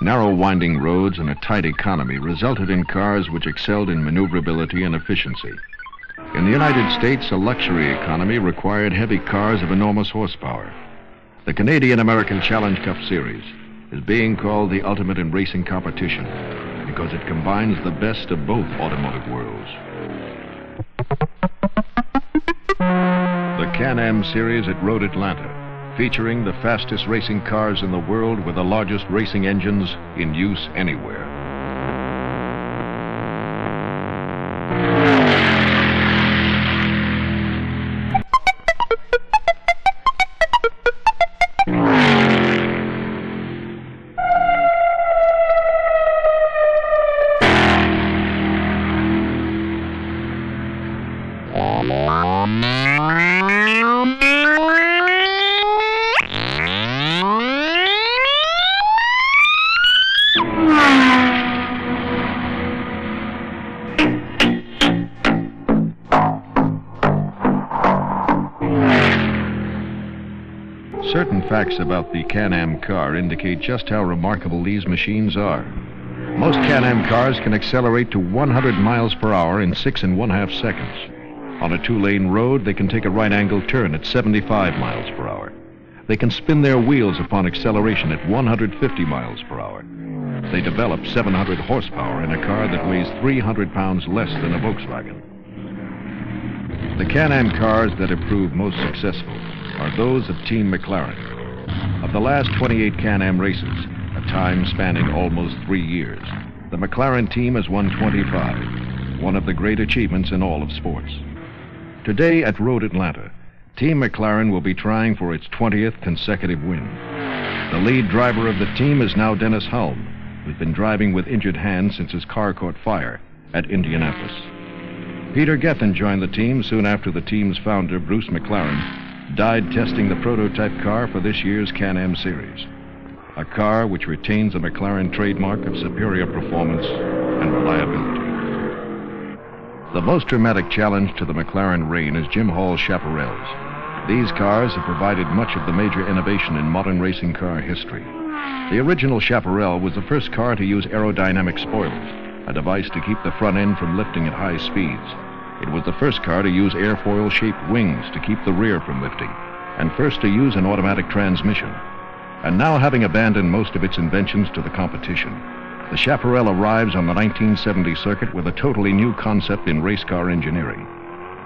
Narrow winding roads and a tight economy resulted in cars which excelled in maneuverability and efficiency. In the United States, a luxury economy required heavy cars of enormous horsepower. The Canadian-American Challenge Cup Series is being called the ultimate in racing competition because it combines the best of both automotive worlds. The Can-Am Series at Road Atlanta, featuring the fastest racing cars in the world with the largest racing engines in use anywhere. Certain facts about the Can-Am car indicate just how remarkable these machines are. Most Can-Am cars can accelerate to 100 miles per hour in 6 1/2 seconds. On a 2-lane road, they can take a right-angle turn at 75 miles per hour. They can spin their wheels upon acceleration at 150 miles per hour. They develop 700 horsepower in a car that weighs 300 pounds less than a Volkswagen. The Can-Am cars that have proved most successful are those of Team McLaren. Of the last 28 Can-Am races, a time spanning almost 3 years, the McLaren team has won 25, one of the great achievements in all of sports. Today at Road Atlanta, Team McLaren will be trying for its 20th consecutive win. The lead driver of the team is now Dennis Hulme, who's been driving with injured hands since his car caught fire at Indianapolis. Peter Gethin joined the team soon after the team's founder, Bruce McLaren, died testing the prototype car for this year's Can-Am Series, a car which retains the McLaren trademark of superior performance and reliability. The most dramatic challenge to the McLaren reign is Jim Hall's Chaparrals. These cars have provided much of the major innovation in modern racing car history. The original Chaparral was the first car to use aerodynamic spoilers, a device to keep the front end from lifting at high speeds. It was the first car to use airfoil-shaped wings to keep the rear from lifting, and first to use an automatic transmission. And now, having abandoned most of its inventions to the competition, the Chaparral arrives on the 1970 circuit with a totally new concept in race car engineering.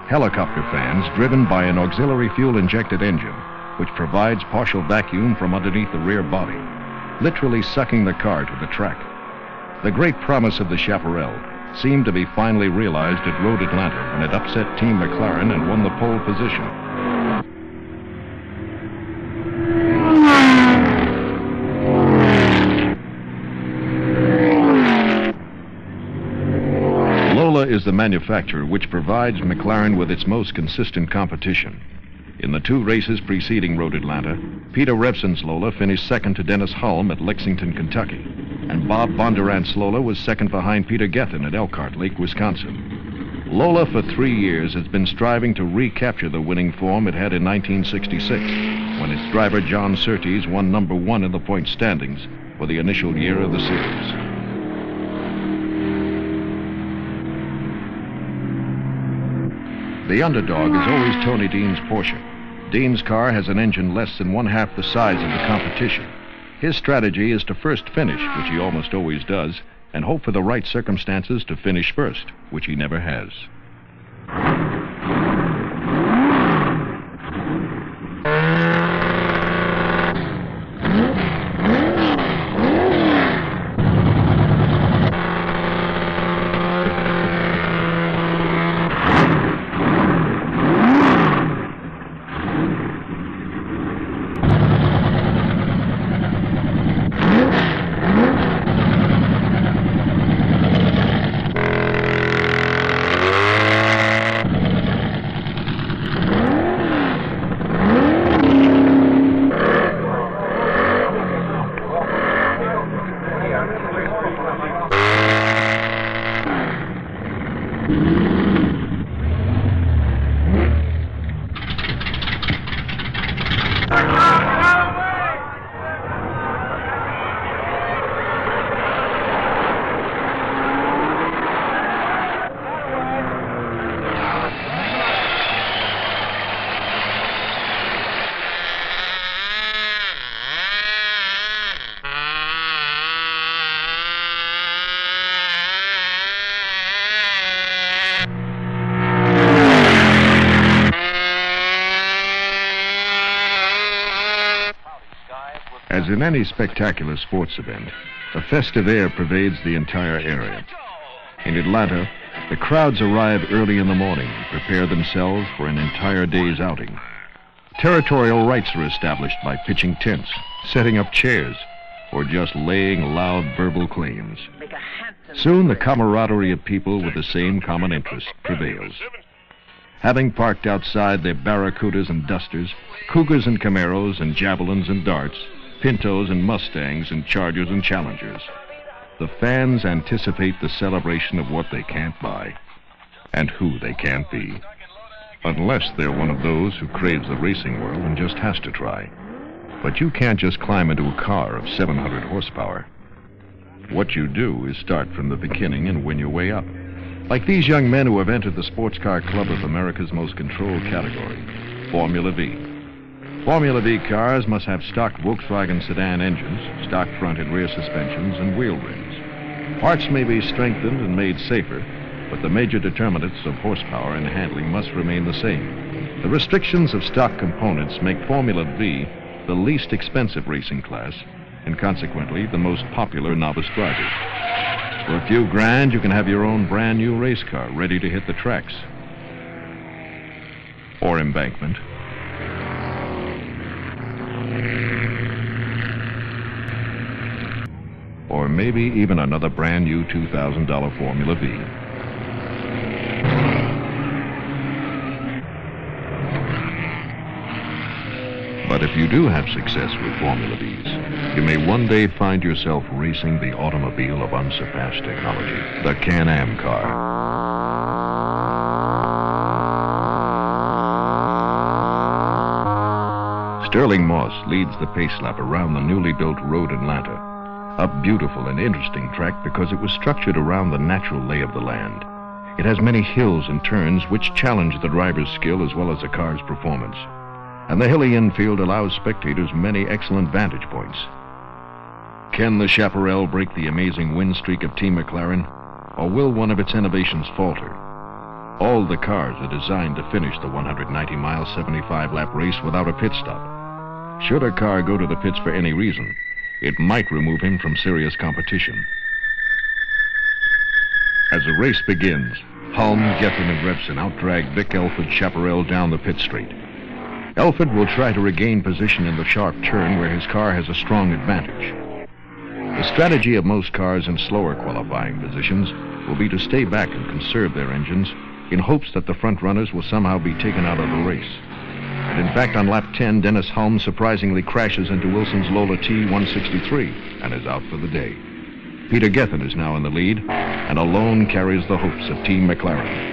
Helicopter fans driven by an auxiliary fuel-injected engine, which provides partial vacuum from underneath the rear body, literally sucking the car to the track. The great promise of the Chaparral seemed to be finally realized at Road Atlanta when it upset Team McLaren and won the pole position. Lola is the manufacturer which provides McLaren with its most consistent competition. In the 2 races preceding Road Atlanta, Peter Revson's Lola finished second to Dennis Hulme at Lexington, Kentucky, and Bob Bondurant's Lola was second behind Peter Gethin at Elkhart Lake, Wisconsin. Lola for 3 years has been striving to recapture the winning form it had in 1966, when its driver John Surtees won #1 in the point standings for the initial year of the series. The underdog is always Tony Dean's Porsche. Dean's car has an engine less than 1/2 the size of the competition. His strategy is to first finish, which he almost always does, and hope for the right circumstances to finish first, which he never has. As in any spectacular sports event, a festive air pervades the entire area. In Atlanta, the crowds arrive early in the morning and prepare themselves for an entire day's outing. Territorial rights are established by pitching tents, setting up chairs, or just laying loud verbal claims. Soon the camaraderie of people with the same common interest prevails. Having parked outside their Barracudas and Dusters, Cougars and Camaros and Javelins and Darts, Pintos and Mustangs and Chargers and Challengers, the fans anticipate the celebration of what they can't buy and who they can't be. Unless they're one of those who craves the racing world and just has to try. But you can't just climb into a car of 700 horsepower. What you do is start from the beginning and win your way up. Like these young men who have entered the Sports Car Club of America's most controlled category, Formula V. Formula V cars must have stock Volkswagen sedan engines, stock front and rear suspensions, and wheel rims. Parts may be strengthened and made safer, but the major determinants of horsepower and handling must remain the same. The restrictions of stock components make Formula V the least expensive racing class, and consequently the most popular novice drivers. For a few grand, you can have your own brand new race car ready to hit the tracks. Or embankment. Or maybe even another brand new $2,000 Formula V. But if you do have success with Formula Vs, you may one day find yourself racing the automobile of unsurpassed technology, the Can-Am car. Sterling Moss leads the pace lap around the newly built Road Atlanta, a beautiful and interesting track because it was structured around the natural lay of the land. It has many hills and turns which challenge the driver's skill as well as the car's performance. And the hilly infield allows spectators many excellent vantage points. Can the Chaparral break the amazing win streak of Team McLaren, or will one of its innovations falter? All the cars are designed to finish the 190-mile, 75-lap race without a pit stop. Should a car go to the pits for any reason, it might remove him from serious competition. As the race begins, Hulme, Geffen, and Revson outdrag Vic Elford Chaparral down the pit straight. Elford will try to regain position in the sharp turn where his car has a strong advantage. The strategy of most cars in slower qualifying positions will be to stay back and conserve their engines in hopes that the front runners will somehow be taken out of the race. And in fact, on lap 10, Dennis Hulme surprisingly crashes into Wilson's Lola T163 and is out for the day. Peter Geffen is now in the lead and alone carries the hopes of Team McLaren.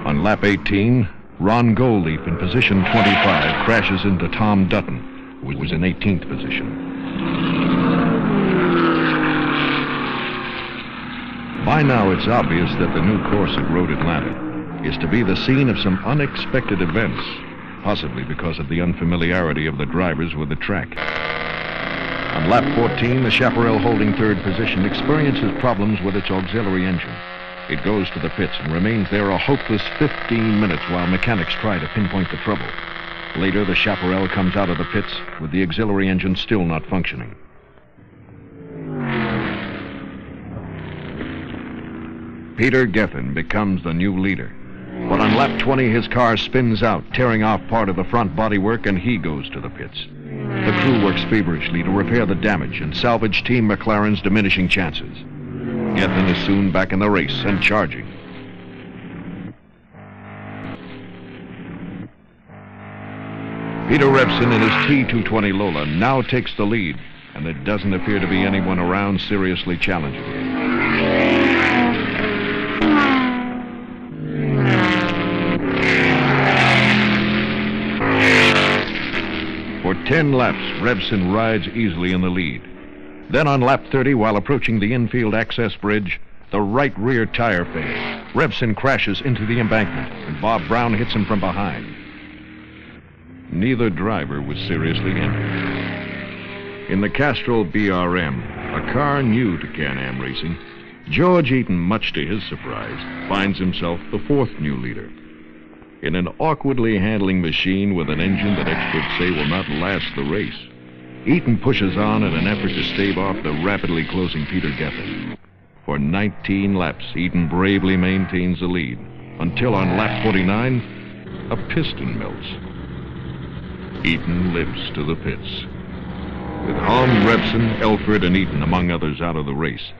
On lap 18, Ron Goldleaf in position 25 crashes into Tom Dutton, who was in 18th position. By now, it's obvious that the new course at Road Atlanta is to be the scene of some unexpected events, possibly because of the unfamiliarity of the drivers with the track. On lap 14, the Chaparral holding third position experiences problems with its auxiliary engine. It goes to the pits and remains there a hopeless 15 minutes while mechanics try to pinpoint the trouble. Later, the Chaparral comes out of the pits with the auxiliary engine still not functioning. Peter Geffen becomes the new leader. But on lap 20, his car spins out, tearing off part of the front bodywork, and he goes to the pits. The crew works feverishly to repair the damage and salvage Team McLaren's diminishing chances. Geffen is soon back in the race and charging. Peter Revson in his T220 Lola now takes the lead, and there doesn't appear to be anyone around seriously challenging him. For 10 laps, Revson rides easily in the lead. Then on lap 30, while approaching the infield access bridge, the right rear tire fails. Revson crashes into the embankment, and Bob Brown hits him from behind. Neither driver was seriously injured. In the Castrol BRM, a car new to Can-Am racing, George Eaton, much to his surprise, finds himself the fourth new leader. In an awkwardly handling machine with an engine that experts say will not last the race, Eaton pushes on in an effort to stave off the rapidly closing Peter Gethin. For 19 laps, Eaton bravely maintains the lead, until on lap 49, a piston melts. Eaton limps to the pits. With Holm, Revson, Elford, and Eaton, among others, out of the race,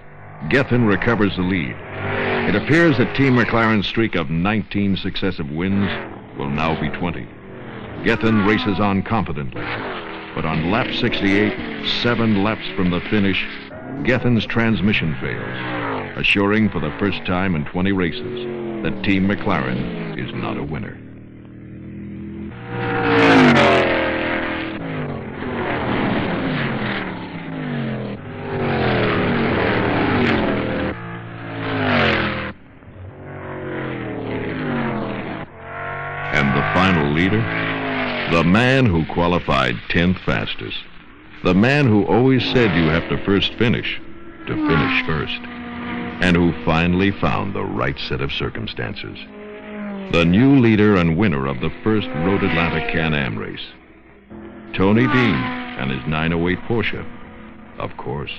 Gethin recovers the lead. It appears that Team McLaren's streak of 19 successive wins will now be 20. Gethin races on confidently, but on lap 68, 7 laps from the finish, Gethin's transmission fails, assuring for the first time in 20 races that Team McLaren is not a winner. And the final leader, the man who qualified 10th fastest, the man who always said you have to first finish to finish first, and who finally found the right set of circumstances. The new leader and winner of the first Road Atlanta Can-Am race, Tony Dean and his 908 Porsche, of course.